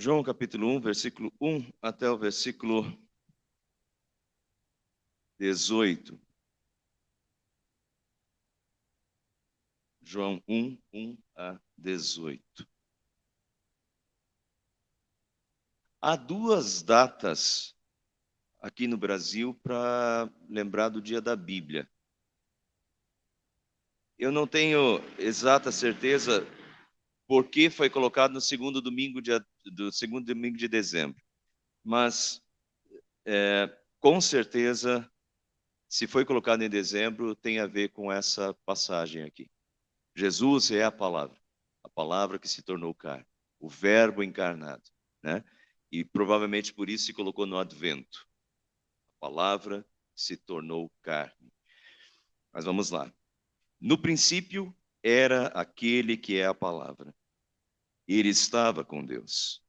João capítulo 1, versículo 1 até o versículo 18. João 1, 1 a 18. Há duas datas aqui no Brasil para lembrar do dia da Bíblia. Eu não tenho exata certeza por que foi colocado no segundo domingo de dezembro, mas com certeza, se foi colocado em dezembro, tem a ver com essa passagem aqui. Jesus é a palavra que se tornou carne, o Verbo encarnado, né? E provavelmente por isso se colocou no Advento. A palavra se tornou carne. Mas vamos lá. No princípio era aquele que é a palavra. Ele estava com Deus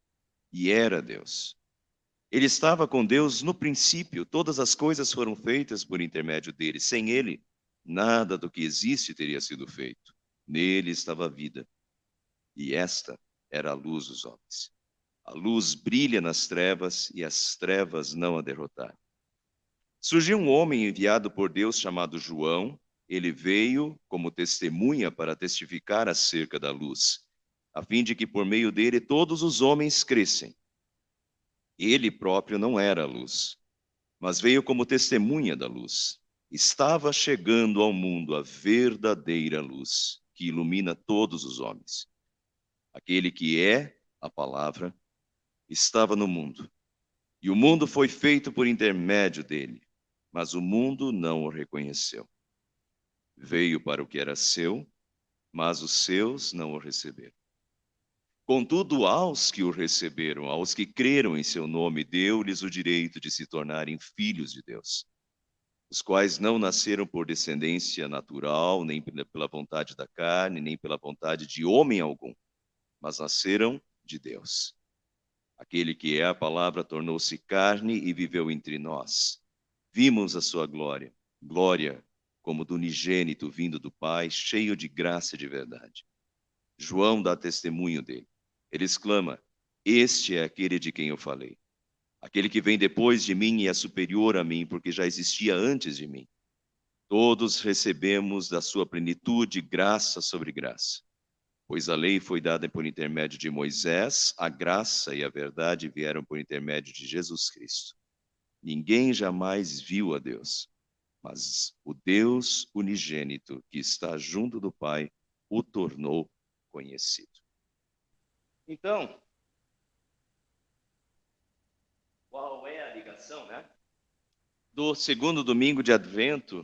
e era Deus. Ele estava com Deus no princípio. Todas as coisas foram feitas por intermédio dele. Sem ele, nada do que existe teria sido feito. Nele estava a vida. E esta era a luz dos homens. A luz brilha nas trevas e as trevas não a derrotaram. Surgiu um homem enviado por Deus chamado João. Ele veio como testemunha para testificar acerca da luz, a fim de que por meio dele todos os homens crescem. Ele próprio não era a luz, mas veio como testemunha da luz. Estava chegando ao mundo a verdadeira luz, que ilumina todos os homens. Aquele que é a palavra estava no mundo, e o mundo foi feito por intermédio dele, mas o mundo não o reconheceu. Veio para o que era seu, mas os seus não o receberam. Contudo, aos que o receberam, aos que creram em seu nome, deu-lhes o direito de se tornarem filhos de Deus, os quais não nasceram por descendência natural, nem pela vontade da carne, nem pela vontade de homem algum, mas nasceram de Deus. Aquele que é a palavra tornou-se carne e viveu entre nós. Vimos a sua glória, glória como do unigênito vindo do Pai, cheio de graça e de verdade. João dá testemunho dele. Ele exclama: Este é aquele de quem eu falei. Aquele que vem depois de mim e é superior a mim, porque já existia antes de mim. Todos recebemos da sua plenitude graça sobre graça. Pois a lei foi dada por intermédio de Moisés, a graça e a verdade vieram por intermédio de Jesus Cristo. Ninguém jamais viu a Deus, mas o Deus unigênito que está junto do Pai o tornou conhecido. Então, qual é a ligação, né? Do segundo domingo de Advento,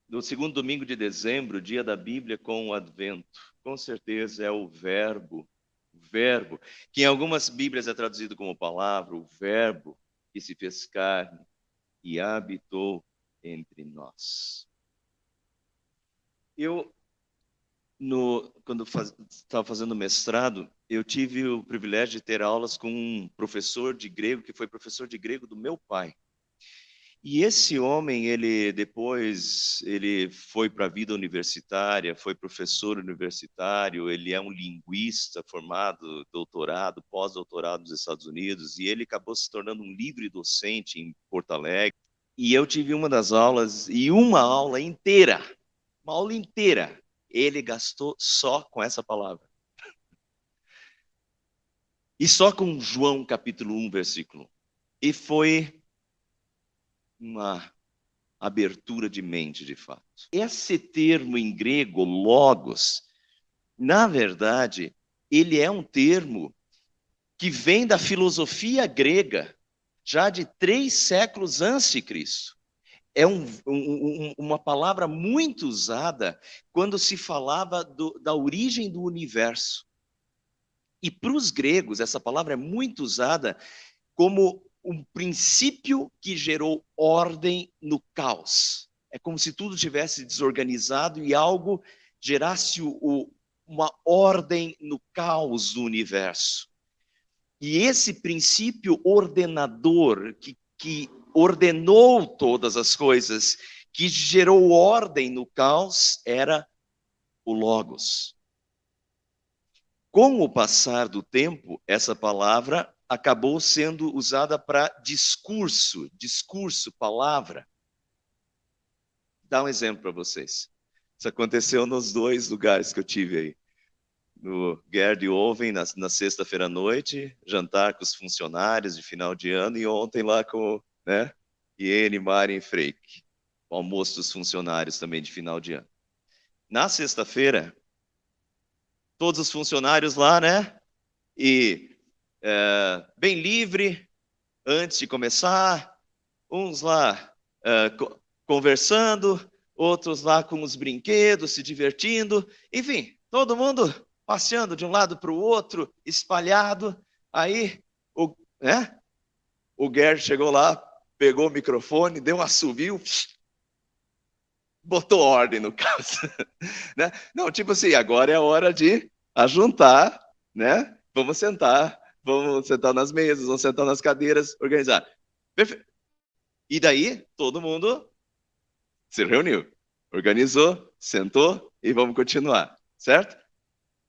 do segundo domingo de dezembro, dia da Bíblia, com o Advento. Com certeza é o verbo, que em algumas Bíblias é traduzido como palavra, o verbo que se fez carne e habitou entre nós. Quando estava fazendo mestrado, eu tive o privilégio de ter aulas com um professor de grego, que foi professor de grego do meu pai. E esse homem, ele foi para a vida universitária, foi professor universitário, ele é um linguista formado, doutorado, pós-doutorado nos Estados Unidos, e ele acabou se tornando um livre docente em Porto Alegre. E eu tive uma das aulas, e uma aula inteira, ele gastou só com essa palavra. E só com João capítulo 1, versículo 1. E foi uma abertura de mente, de fato. Esse termo em grego, logos, na verdade, ele é um termo que vem da filosofia grega, já de 3 séculos antes de Cristo. É uma palavra muito usada quando se falava da origem do universo. E para os gregos, essa palavra é muito usada como um princípio que gerou ordem no caos. É como se tudo tivesse desorganizado e algo gerasse uma ordem no caos do universo. E esse princípio ordenador, que ordenou todas as coisas, que gerou ordem no caos, era o Logos. com o passar do tempo, essa palavra acabou sendo usada para discurso, palavra. Dá um exemplo para vocês. Isso aconteceu nos 2 lugares que eu tive aí. No Gerd Oven, na sexta-feira à noite, jantar com os funcionários de final de ano, e ontem lá com, né, Iene, Mari e Freik, o almoço dos funcionários também de final de ano. Na sexta-feira, todos os funcionários lá, né, e bem livre, antes de começar, uns lá conversando, outros lá com os brinquedos, se divertindo, enfim, todo mundo passeando de um lado para o outro, espalhado. Aí o Gerd chegou lá, pegou o microfone, deu um assovio, botou ordem no caso. Né? Não, tipo assim, agora é a hora de ajuntar, né? Vamos sentar nas mesas, vamos sentar nas cadeiras, organizar. Perfeito. E daí, todo mundo se reuniu, organizou, sentou e vamos continuar, certo?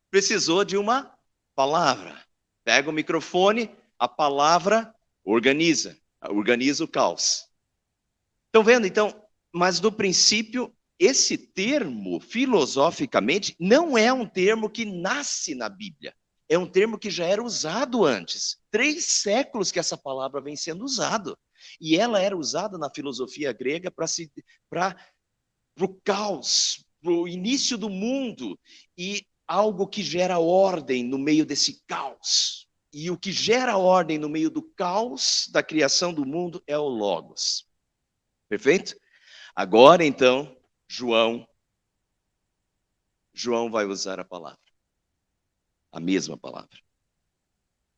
Precisou de uma palavra. Pega o microfone, a palavra organiza o caos. Estão vendo? Então, mas no princípio, esse termo, filosoficamente, não é um termo que nasce na Bíblia. É um termo que já era usado antes. 3 séculos que essa palavra vem sendo usada. E ela era usada na filosofia grega para o caos, para o início do mundo, e algo que gera ordem no meio desse caos. E o que gera ordem no meio do caos da criação do mundo é o Logos. Perfeito? Agora, então, João vai usar a palavra. A mesma palavra.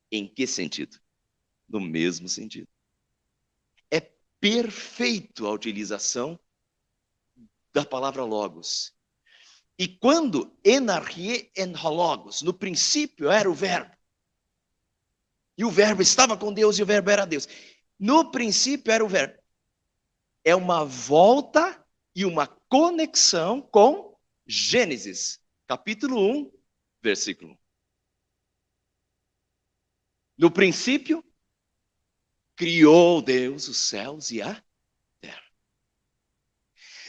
Em que sentido? No mesmo sentido. É perfeito a utilização da palavra logos. E quando enarchie en logos, no princípio era o verbo. E o verbo estava com Deus e o verbo era Deus. No princípio era o verbo. É uma volta e uma conexão com Gênesis, capítulo 1, versículo 1. No princípio, criou Deus os céus e a terra.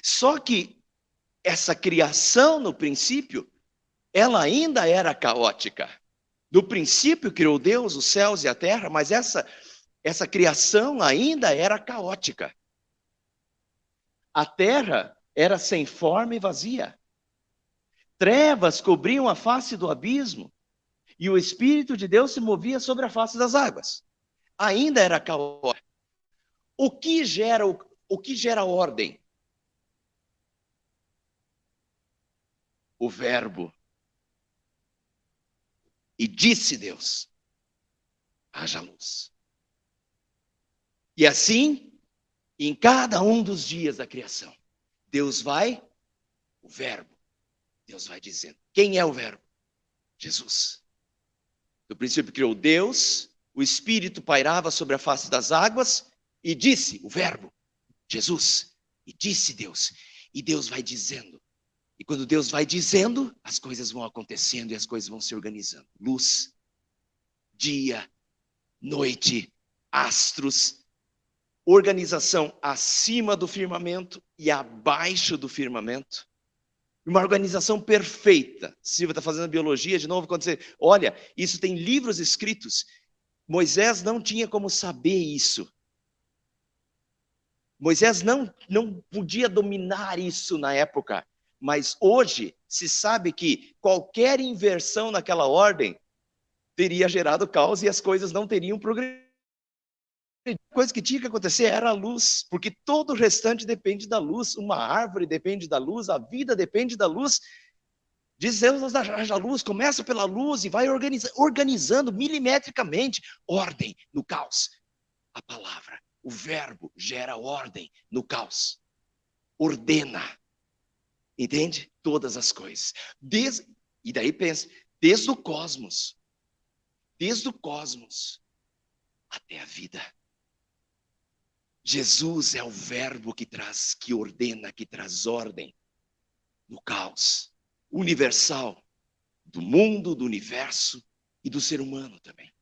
Só que essa criação, no princípio, ela ainda era caótica. No princípio, criou Deus os céus e a terra, mas essa criação ainda era caótica. A terra era sem forma e vazia. Trevas cobriam a face do abismo, e o Espírito de Deus se movia sobre a face das águas. Ainda era caótico. O que gera ordem? O verbo. E disse Deus: haja luz. E assim, em cada um dos dias da criação, o verbo, Deus vai dizendo. Quem é o verbo? Jesus. No princípio criou Deus, o Espírito pairava sobre a face das águas, e disse o verbo, Jesus. E disse Deus. E Deus vai dizendo. E quando Deus vai dizendo, as coisas vão acontecendo e as coisas vão se organizando. Luz, dia, noite, astros, organização acima do firmamento e abaixo do firmamento. Uma organização perfeita. Silvia está fazendo biologia de novo, quando você olha, isso tem livros escritos. Moisés não tinha como saber isso. Moisés não podia dominar isso na época. Mas hoje se sabe que qualquer inversão naquela ordem teria gerado caos e as coisas não teriam progredido. A coisa que tinha que acontecer era a luz, porque todo o restante depende da luz. Uma árvore depende da luz, a vida depende da luz. Diz Deus, haja luz, começa pela luz e vai organizando milimetricamente ordem no caos. A palavra, o verbo gera ordem no caos. Ordena. Entende? Todas as coisas. E daí pensa, desde o cosmos até a vida. Jesus é o verbo que ordena, que traz ordem no caos. Universal, do mundo, do universo e do ser humano também.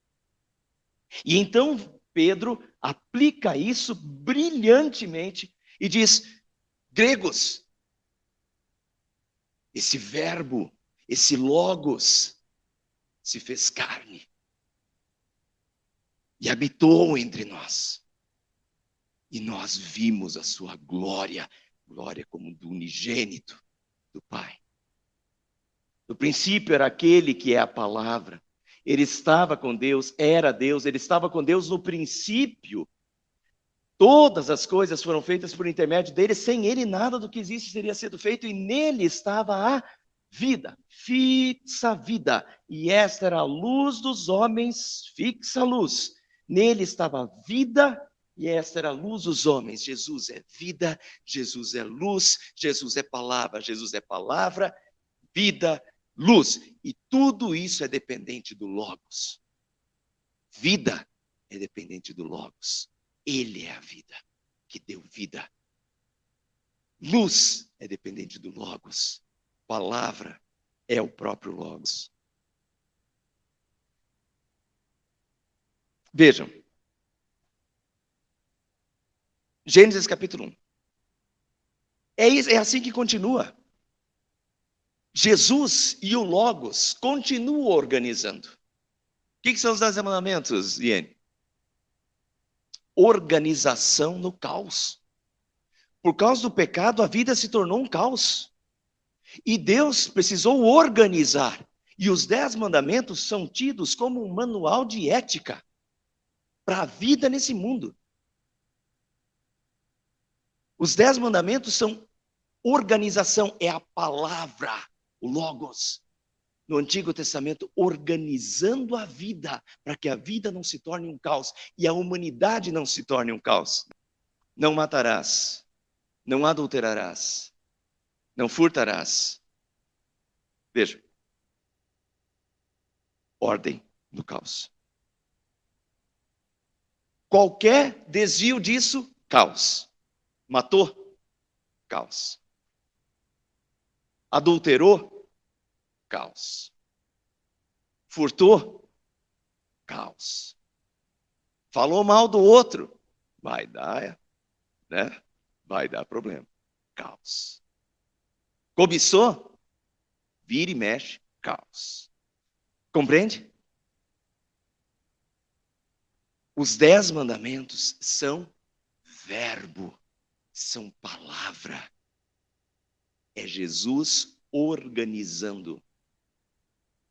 E então Pedro aplica isso brilhantemente e diz: gregos, esse verbo, esse logos, se fez carne e habitou entre nós. E nós vimos a sua glória, glória como do unigênito do Pai. No princípio era aquele que é a palavra. Ele estava com Deus, era Deus, ele estava com Deus no princípio. Todas as coisas foram feitas por intermédio dele, sem ele nada do que existe teria sido feito, e nele estava a vida, fixa vida. E esta era a luz dos homens, fixa luz. Nele estava a vida, e esta era a luz dos homens. Jesus é vida, Jesus é luz, Jesus é palavra, vida, luz. E tudo isso é dependente do Logos. Vida é dependente do Logos. Ele é a vida, que deu vida. Luz é dependente do Logos. Palavra é o próprio Logos. Vejam. Gênesis capítulo 1. É assim que continua. Jesus e o Logos continuam organizando. O que são os 10 mandamentos, Iene? Organização no caos. Por causa do pecado, a vida se tornou um caos. E Deus precisou organizar. E os 10 mandamentos são tidos como um manual de ética para a vida nesse mundo. Os 10 mandamentos são organização, é a palavra, o Logos. No Antigo Testamento, organizando a vida, para que a vida não se torne um caos e a humanidade não se torne um caos. Não matarás, não adulterarás, não furtarás. Veja, ordem no caos. Qualquer desvio disso, caos. Matou, caos. Adulterou, caos. Furtou, caos. Falou mal do outro, vai dar, né? Vai dar problema. Caos. Cobiçou, vira e mexe, caos. Compreende? Os 10 mandamentos são verbo, são palavra. É Jesus organizando.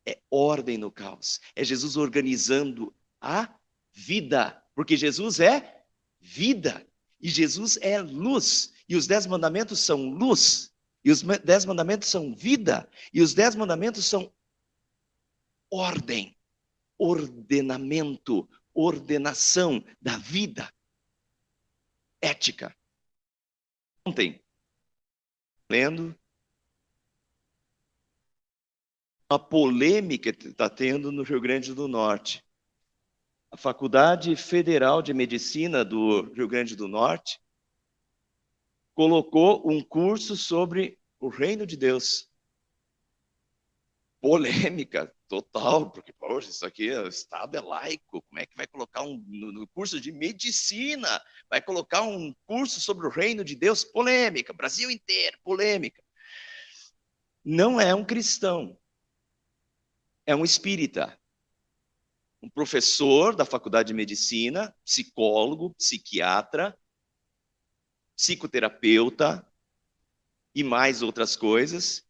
É ordem no caos. É Jesus organizando a vida. Porque Jesus é vida. E Jesus é luz. E os 10 mandamentos são luz. E os 10 mandamentos são vida. E os 10 mandamentos são ordem, ordenamento, ordenação da vida. Ética. Ontem, lendo uma polêmica que está tendo no Rio Grande do Norte. A Faculdade Federal de Medicina do Rio Grande do Norte colocou um curso sobre o reino de Deus. Polêmica total, porque, poxa, isso aqui, o Estado é laico, como é que vai colocar no curso de medicina, vai colocar um curso sobre o reino de Deus? Polêmica, Brasil inteiro, polêmica. Não é um cristão, é um espírita. Um professor da Faculdade de Medicina, psicólogo, psiquiatra, psicoterapeuta e mais outras coisas,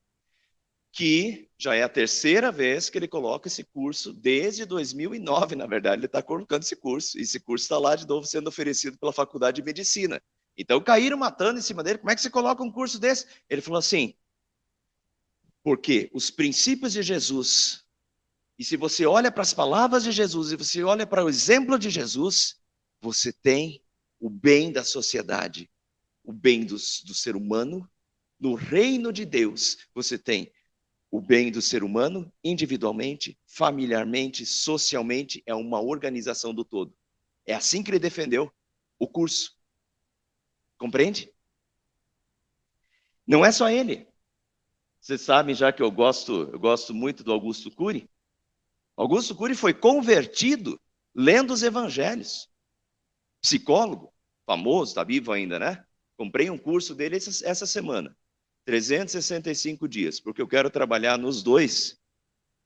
que já é a terceira vez que ele coloca esse curso, desde 2009, na verdade, ele está colocando esse curso, e esse curso está lá de novo sendo oferecido pela Faculdade de Medicina. Então caíram matando em cima dele, como é que você coloca um curso desse? Ele falou assim, porque os princípios de Jesus, e se você olha para as palavras de Jesus, e você olha para o exemplo de Jesus, você tem o bem da sociedade, o bem do ser humano. No reino de Deus, você tem o bem do ser humano, individualmente, familiarmente, socialmente, é uma organização do todo. É assim que ele defendeu o curso. Compreende? Não é só ele. Vocês sabem já que eu gosto muito do Augusto Cury. Augusto Cury foi convertido lendo os evangelhos. Psicólogo, famoso, está vivo ainda, né? Comprei um curso dele essa semana. 365 dias, porque eu quero trabalhar nos dois,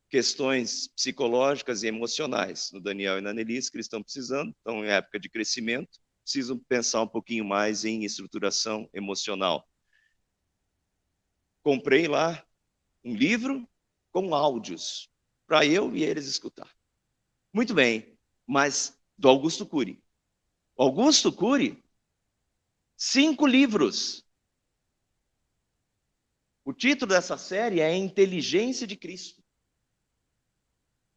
questões psicológicas e emocionais, no Daniel e na Annelise, que eles estão precisando, estão em época de crescimento, precisam pensar um pouquinho mais em estruturação emocional. Comprei lá um livro com áudios, para eu e eles escutar. Muito bem, mas do Augusto Cury. Augusto Cury, 5 livros. O título dessa série é Inteligência de Cristo.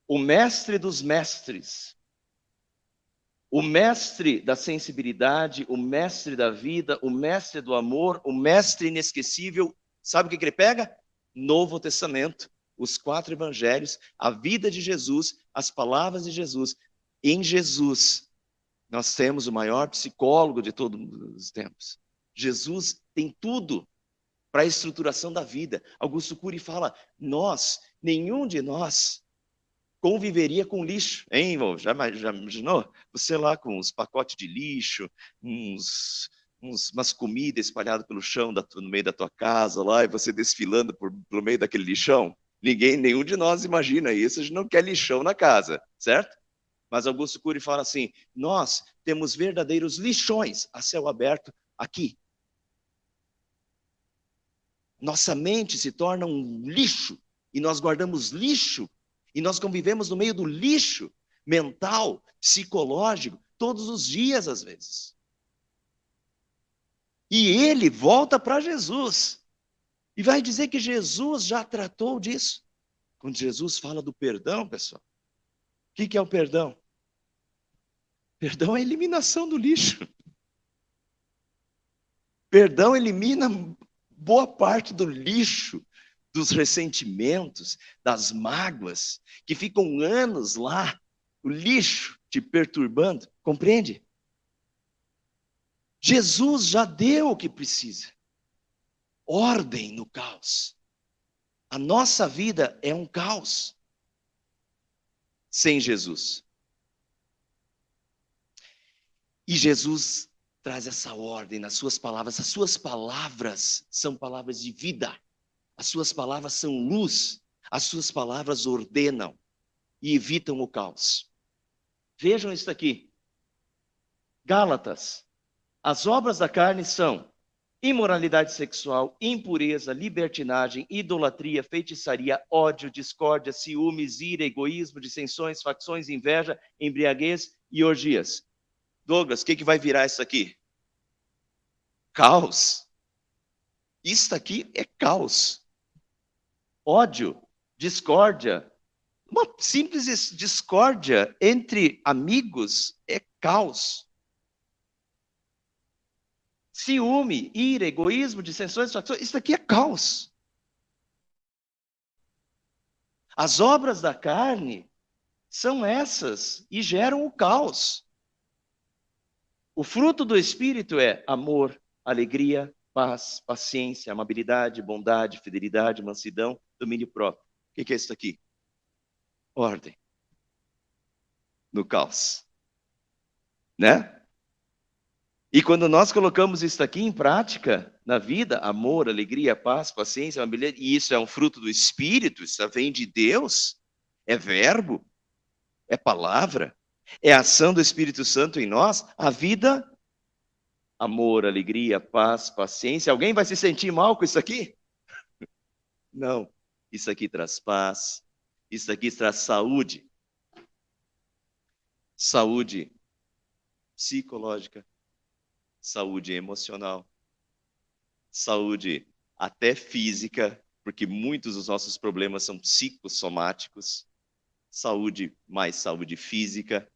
O mestre dos mestres. O mestre da sensibilidade, o mestre da vida, o mestre do amor, o mestre inesquecível. Sabe o que ele pega? Novo Testamento, os 4 evangelhos, a vida de Jesus, as palavras de Jesus. Em Jesus, nós temos o maior psicólogo de todos os tempos. Jesus tem tudo para a estruturação da vida. Augusto Cury fala, nenhum de nós conviveria com lixo, hein, irmão? Já imaginou? Você lá com uns pacotes de lixo, umas comidas espalhadas pelo chão no meio da tua casa lá, e você desfilando pelo meio daquele lixão? Nenhum de nós imagina isso, a gente não quer lixão na casa, certo? Mas Augusto Cury fala assim, nós temos verdadeiros lixões a céu aberto aqui. Nossa mente se torna um lixo, e nós guardamos lixo, e nós convivemos no meio do lixo mental, psicológico, todos os dias às vezes. E ele volta para Jesus, e vai dizer que Jesus já tratou disso. Quando Jesus fala do perdão, pessoal, o que é o perdão? Perdão é a eliminação do lixo. Perdão elimina boa parte do lixo, dos ressentimentos, das mágoas, que ficam anos lá, o lixo te perturbando, compreende? Jesus já deu o que precisa. Ordem no caos. A nossa vida é um caos sem Jesus. E Jesus traz essa ordem nas suas palavras. As suas palavras são palavras de vida. As suas palavras são luz. As suas palavras ordenam e evitam o caos. Vejam isso aqui. Gálatas. As obras da carne são imoralidade sexual, impureza, libertinagem, idolatria, feitiçaria, ódio, discórdia, ciúmes, ira, egoísmo, dissensões, facções, inveja, embriaguez e orgias. Douglas, o que vai virar isso aqui? Caos. Isso aqui é caos. Ódio, discórdia. Uma simples discórdia entre amigos é caos. Ciúme, ira, egoísmo, dissensões, facções, isso aqui é caos. As obras da carne são essas e geram o caos. O fruto do Espírito é amor, alegria, paz, paciência, amabilidade, bondade, fidelidade, mansidão, domínio próprio. O que é isso aqui? Ordem. No caos. Né? E quando nós colocamos isso aqui em prática, na vida, amor, alegria, paz, paciência, amabilidade, e isso é um fruto do Espírito, isso vem de Deus, é verbo, é palavra, é ação do Espírito Santo em nós, a vida, amor, alegria, paz, paciência. Alguém vai se sentir mal com isso aqui? Não. Isso aqui traz paz, isso aqui traz saúde. Saúde psicológica, saúde emocional, saúde até física, porque muitos dos nossos problemas são psicossomáticos, saúde mais saúde física.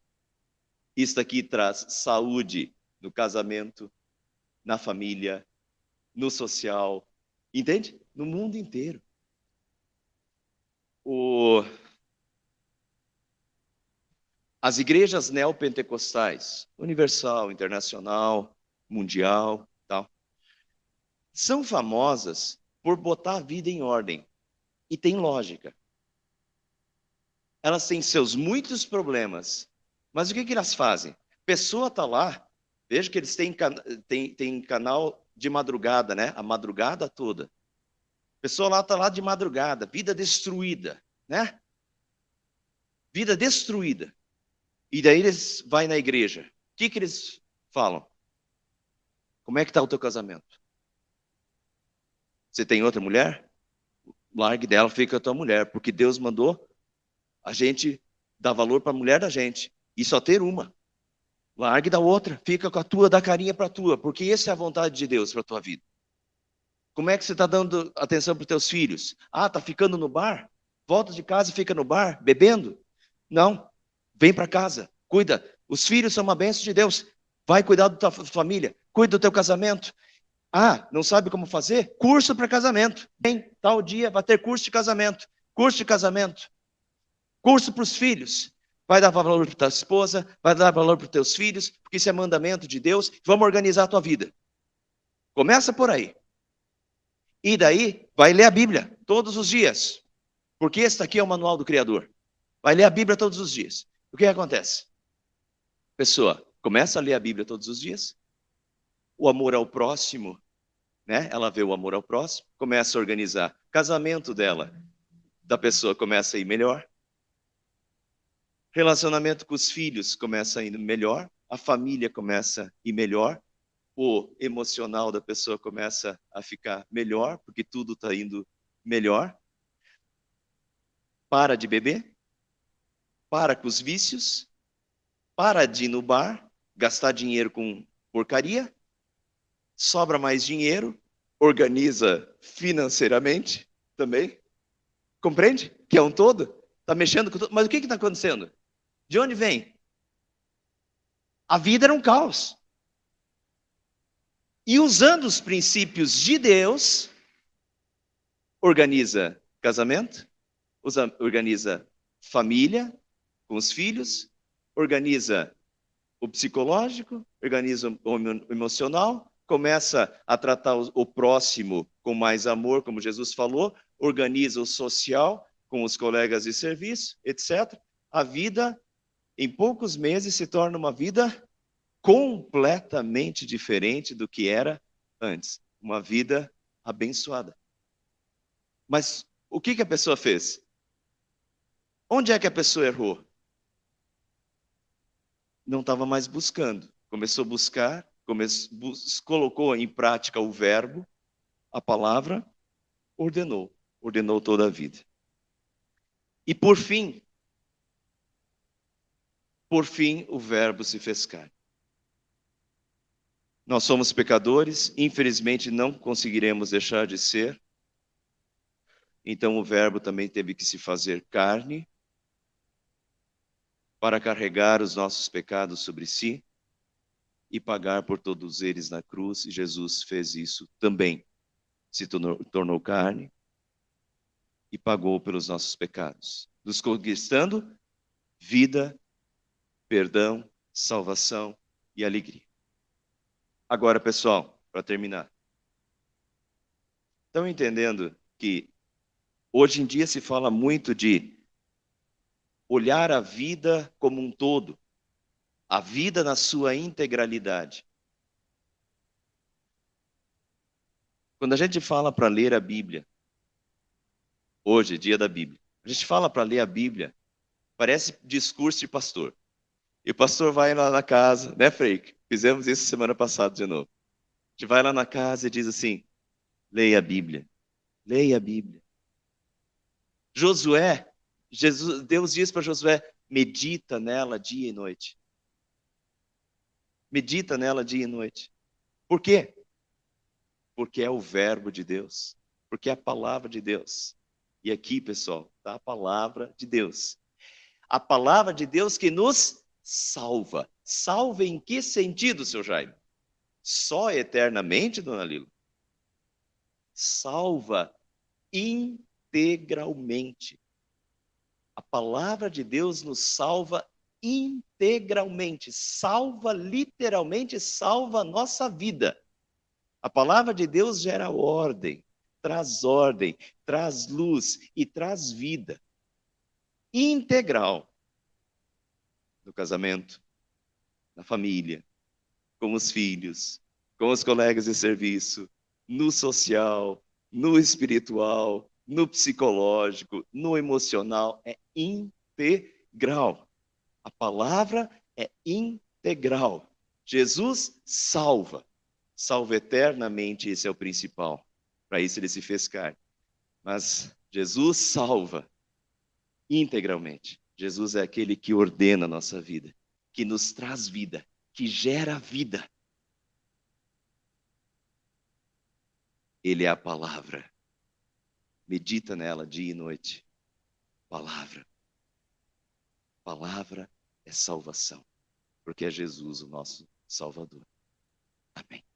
Isso aqui traz saúde no casamento, na família, no social, entende? No mundo inteiro. As igrejas neopentecostais, universal, internacional, mundial, tal, são famosas por botar a vida em ordem. E tem lógica. Elas têm seus muitos problemas. Mas o que elas fazem? A pessoa está lá, veja que eles têm canal de madrugada, né? A madrugada toda. A pessoa lá está lá de madrugada, vida destruída, né? Vida destruída. E daí eles vão na igreja. O que eles falam? Como é que está o teu casamento? Você tem outra mulher? Largue dela, fica com a tua mulher, porque Deus mandou a gente dar valor para a mulher da gente e só ter uma. Largue da outra, fica com a tua, dá carinha para a tua, porque essa é a vontade de Deus para a tua vida. Como é que você está dando atenção para os teus filhos? Ah, está ficando no bar? Volta de casa e fica no bar, bebendo? Não, vem para casa, cuida. Os filhos são uma bênção de Deus. Vai cuidar da tua família, cuida do teu casamento. Ah, não sabe como fazer? Curso para casamento. Bem, tal dia vai ter curso de casamento. Curso de casamento. Curso para os filhos. Vai dar valor para tua esposa, vai dar valor para os teus filhos, porque isso é mandamento de Deus. Vamos organizar a tua vida. Começa por aí. E daí, vai ler a Bíblia todos os dias. Porque esse aqui é o manual do Criador. Vai ler a Bíblia todos os dias. O que acontece? A pessoa começa a ler a Bíblia todos os dias. O amor ao próximo, né? Ela vê o amor ao próximo, começa a organizar. O casamento dela, da pessoa, começa a ir melhor. Relacionamento com os filhos começa a ir melhor. A família começa a ir melhor. O emocional da pessoa começa a ficar melhor, porque tudo está indo melhor. Para de beber. Para com os vícios. Para de ir no bar, gastar dinheiro com porcaria. Sobra mais dinheiro. Organiza financeiramente também. Compreende? Que é um todo. Está mexendo com tudo. Mas o que está acontecendo? De onde vem? A vida era um caos. E usando os princípios de Deus, organiza casamento, organiza família com os filhos, organiza o psicológico, organiza o emocional, começa a tratar o próximo com mais amor, como Jesus falou, organiza o social com os colegas de serviço, etc. A vida, em poucos meses, se torna uma vida completamente diferente do que era antes. Uma vida abençoada. Mas o que a pessoa fez? Onde é que a pessoa errou? Não estava mais buscando. Começou a buscar, colocou em prática o verbo, a palavra, ordenou toda a vida. E por fim, o verbo se fez carne. Nós somos pecadores, infelizmente não conseguiremos deixar de ser. Então o verbo também teve que se fazer carne para carregar os nossos pecados sobre si e pagar por todos eles na cruz. E Jesus fez isso também. Se tornou carne e pagou pelos nossos pecados, nos conquistando vida, perdão, salvação e alegria. Agora, pessoal, para terminar. Estão entendendo que hoje em dia se fala muito de olhar a vida como um todo, a vida na sua integralidade. Quando a gente fala para ler a Bíblia, hoje, dia da Bíblia, a gente fala para ler a Bíblia, parece discurso de pastor. E o pastor vai lá na casa, né, Freik? Fizemos isso semana passada de novo. A gente vai lá na casa e diz assim, leia a Bíblia. Leia a Bíblia. Josué, Deus diz para Josué, medita nela dia e noite. Medita nela dia e noite. Por quê? Porque é o verbo de Deus. Porque é a palavra de Deus. E aqui, pessoal, está a palavra de Deus. A palavra de Deus que nos salva. Salva em que sentido, seu Jaime? Só eternamente, dona Lila? Salva integralmente. A palavra de Deus nos salva integralmente. Salva literalmente, salva a nossa vida. A palavra de Deus gera ordem. traz ordem, traz luz e traz vida integral no casamento, na família, com os filhos, com os colegas de serviço, no social, no espiritual, no psicológico, no emocional. É integral. A palavra é integral. Jesus salva. Salva eternamente, esse é o principal. Para isso ele se fez carne. Mas Jesus salva integralmente. Jesus é aquele que ordena a nossa vida, que nos traz vida, que gera vida. Ele é a palavra. Medita nela dia e noite. Palavra. Palavra é salvação, porque é Jesus o nosso Salvador. Amém.